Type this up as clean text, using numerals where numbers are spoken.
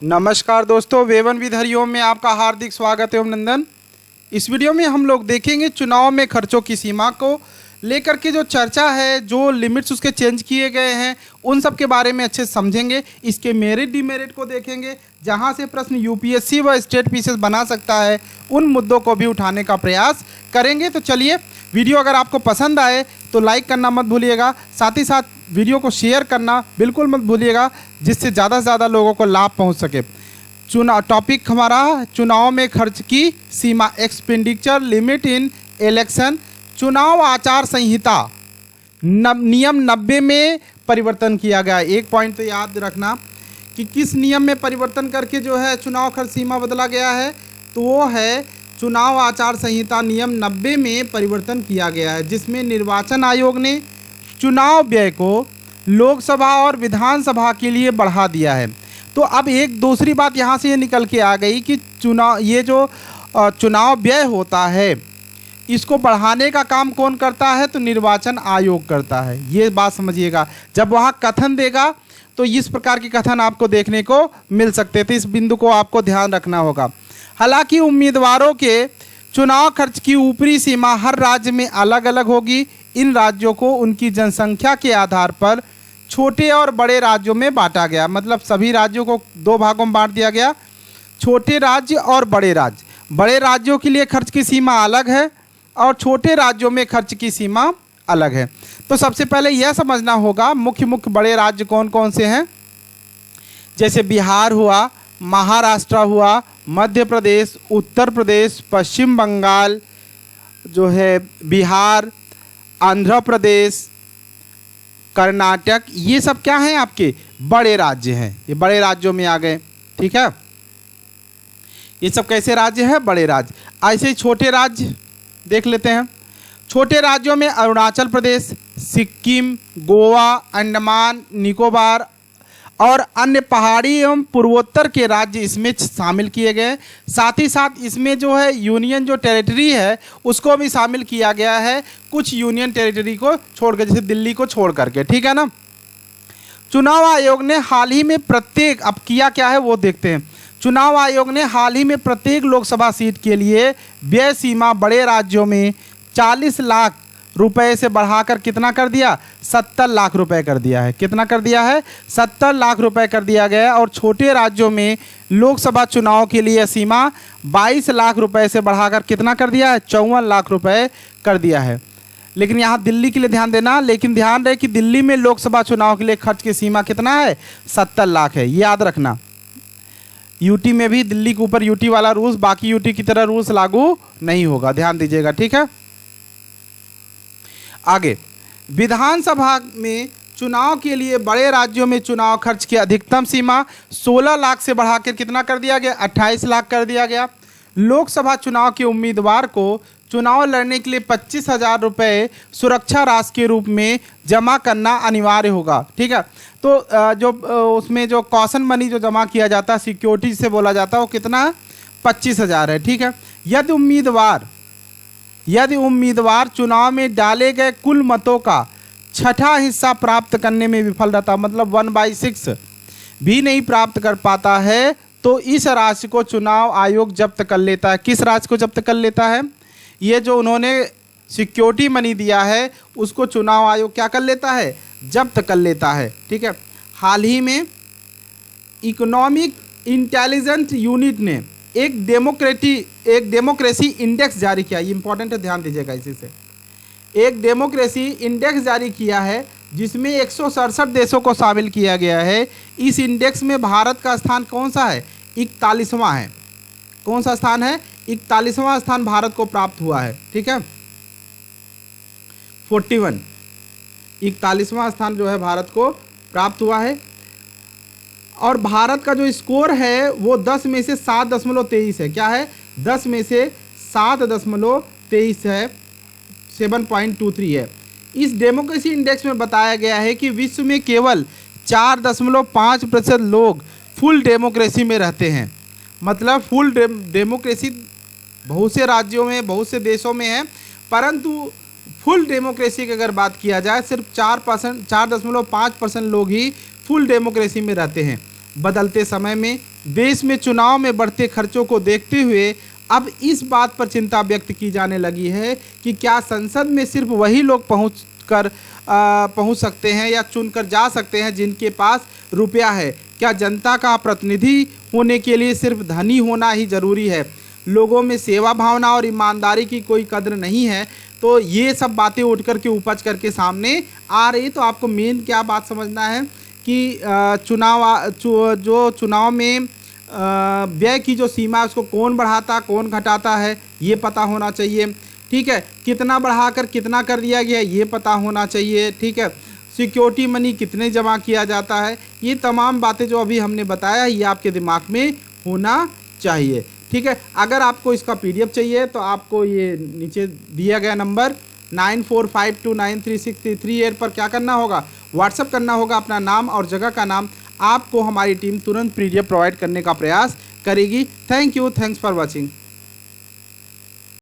नमस्कार दोस्तों, woven with Hariom में आपका हार्दिक स्वागत है। अभिनंदन। इस वीडियो में हम लोग देखेंगे चुनाव में खर्चों की सीमा को लेकर के जो चर्चा है, जो लिमिट्स उसके चेंज किए गए हैं, उन सब के बारे में अच्छे से समझेंगे। इसके मेरिट डिमेरिट को देखेंगे, जहां से प्रश्न यूपीएससी व स्टेट पीसीएस बना सकता है, उन मुद्दों को भी उठाने का प्रयास करेंगे। तो चलिए, वीडियो अगर आपको पसंद आए तो लाइक करना मत भूलिएगा, साथ ही साथ वीडियो को शेयर करना बिल्कुल मत भूलिएगा, जिससे ज़्यादा से ज़्यादा लोगों को लाभ पहुंच सके। टॉपिक हमारा चुनाव में खर्च की सीमा, एक्सपेंडिचर लिमिट इन इलेक्शन। चुनाव आचार संहिता नियम 90 में परिवर्तन किया गया। एक पॉइंट तो याद रखना कि किस नियम में परिवर्तन करके जो है चुनाव खर्च सीमा बदला गया है, तो वो है चुनाव आचार संहिता नियम 90 में परिवर्तन किया गया है, जिसमें निर्वाचन आयोग ने चुनाव व्यय को लोकसभा और विधानसभा के लिए बढ़ा दिया है। तो अब एक दूसरी बात यहाँ से ये निकल के आ गई कि ये जो चुनाव व्यय होता है, इसको बढ़ाने का काम कौन करता है? तो निर्वाचन आयोग करता है। ये बात समझिएगा। जब वहाँ कथन देगा तो इस प्रकार के कथन आपको देखने को मिल सकते हैं, तो इस बिंदु को आपको ध्यान रखना होगा। हालांकि उम्मीदवारों के चुनाव खर्च की ऊपरी सीमा हर राज्य में अलग अलग होगी। इन राज्यों को उनकी जनसंख्या के आधार पर छोटे और बड़े राज्यों में बांटा गया। मतलब सभी राज्यों को दो भागों में बांट दिया गया, छोटे राज्य और बड़े राज्य। बड़े राज्यों के लिए खर्च की सीमा अलग है और छोटे राज्यों में खर्च की सीमा अलग है। तो सबसे पहले यह समझना होगा मुख्य बड़े राज्य कौन कौन से हैं। जैसे बिहार हुआ, महाराष्ट्र हुआ, मध्य प्रदेश, उत्तर प्रदेश, पश्चिम बंगाल जो है, बिहार, आंध्र प्रदेश, कर्नाटक, ये सब क्या हैं? आपके बड़े राज्य हैं। ये बड़े राज्यों में आ गए, ठीक है। ये सब कैसे राज्य हैं? बड़े राज्य। ऐसे ही छोटे राज्य देख लेते हैं। छोटे राज्यों में अरुणाचल प्रदेश, सिक्किम, गोवा, अंडमान निकोबार और अन्य पहाड़ी एवं पूर्वोत्तर के राज्य इसमें शामिल किए गए। साथ ही साथ इसमें जो है यूनियन जो टेरिटरी है उसको भी शामिल किया गया है, कुछ यूनियन टेरिटरी को छोड़कर, जैसे दिल्ली को छोड़ करके, ठीक है ना। चुनाव आयोग ने हाल ही में प्रत्येक, अब किया क्या है वो देखते हैं। चुनाव आयोग ने हाल ही में प्रत्येक लोकसभा सीट के लिए व्यय सीमा बड़े राज्यों में 40 लाख रुपए से बढ़ाकर कितना कर दिया? 70 लाख रुपए कर दिया है। कितना कर दिया है? 70 लाख रुपए कर दिया गया। और छोटे राज्यों में लोकसभा चुनाव के लिए सीमा 22 लाख रुपए से बढ़ाकर कितना कर दिया है? 54 लाख रुपए कर दिया है। लेकिन यहाँ दिल्ली के लिए ध्यान देना, लेकिन ध्यान रहे कि दिल्ली में लोकसभा चुनाव के लिए खर्च की सीमा कितना है? 70 लाख है। ये याद रखना। यूटी में भी दिल्ली के ऊपर यूटी वाला रूल्स, बाकी यूटी की तरह रूल्स लागू नहीं होगा, ध्यान दीजिएगा, ठीक है। आगे, विधानसभा में चुनाव के लिए बड़े राज्यों में चुनाव खर्च की अधिकतम सीमा 16 लाख से बढ़ाकर कितना कर दिया गया? 28 लाख कर दिया गया। लोकसभा चुनाव के उम्मीदवार को चुनाव लड़ने के लिए 25,000 रुपये सुरक्षा राशि के रूप में जमा करना अनिवार्य होगा, ठीक है। तो जो उसमें जो कॉशन मनी जो जमा किया जाता है, सिक्योरिटी से बोला जाता है, वो कितना है? 25,000 है, ठीक है। यदि उम्मीदवार चुनाव में डाले गए कुल मतों का छठा हिस्सा प्राप्त करने में विफल रहता, मतलब 1/6 भी नहीं प्राप्त कर पाता है, तो इस राशि को चुनाव आयोग जब्त कर लेता है। किस राशि को जब्त कर लेता है? ये जो उन्होंने सिक्योरिटी मनी दिया है उसको चुनाव आयोग क्या कर लेता है? जब्त कर लेता है, ठीक है। हाल ही में इकोनॉमिक इंटेलिजेंस यूनिट ने एक डेमोक्रेसी इंडेक्स जारी किया। ये इंपॉर्टेंट है, ध्यान दीजिएगा इसी से। एक डेमोक्रेसी इंडेक्स जारी किया है जिसमें 167 देशों को शामिल किया गया है। इस इंडेक्स में भारत का स्थान कौन सा है? 41वां है। कौन सा स्थान है? 41वां स्थान भारत को प्राप्त हुआ है, ठीक है। 41वां स्थान जो है भारत को प्राप्त हुआ है। और भारत का जो स्कोर है वो 10 में से 7.23 है। क्या है? 10 में से 7.23 है, 7.23 है। इस डेमोक्रेसी इंडेक्स में बताया गया है कि विश्व में केवल 4.5% लोग फुल डेमोक्रेसी में रहते हैं। मतलब फुल डेमोक्रेसी बहुत से राज्यों में, बहुत से देशों में है, परंतु फुल डेमोक्रेसी की अगर बात किया जाए सिर्फ 4.5% लोग ही फुल डेमोक्रेसी में रहते हैं। बदलते समय में देश में चुनाव में बढ़ते खर्चों को देखते हुए अब इस बात पर चिंता व्यक्त की जाने लगी है कि क्या संसद में सिर्फ वही लोग पहुंच सकते हैं या चुनकर जा सकते हैं जिनके पास रुपया है। क्या जनता का प्रतिनिधि होने के लिए सिर्फ धनी होना ही जरूरी है? लोगों में सेवा भावना और ईमानदारी की कोई कद्र नहीं है। तो ये सब बातें उठ कर के उपज करके सामने आ रही। तो आपको मेन क्या बात समझना है कि चुनाव में व्यय की जो सीमा है उसको कौन बढ़ाता कौन घटाता है ये पता होना चाहिए। ठीक है, कितना बढ़ाकर कितना कर दिया गया ये पता होना चाहिए। ठीक है, सिक्योरिटी मनी कितने जमा किया जाता है, ये तमाम बातें जो अभी हमने बताया ये आपके दिमाग में होना चाहिए। ठीक है, अगर आपको इसका PDF चाहिए तो आपको ये नीचे दिया गया नंबर 9452936338 पर क्या करना होगा, व्हाट्सअप करना होगा अपना नाम और जगह का नाम। आपको हमारी टीम तुरंत PDF प्रोवाइड करने का प्रयास करेगी। Thank you, thanks for watching.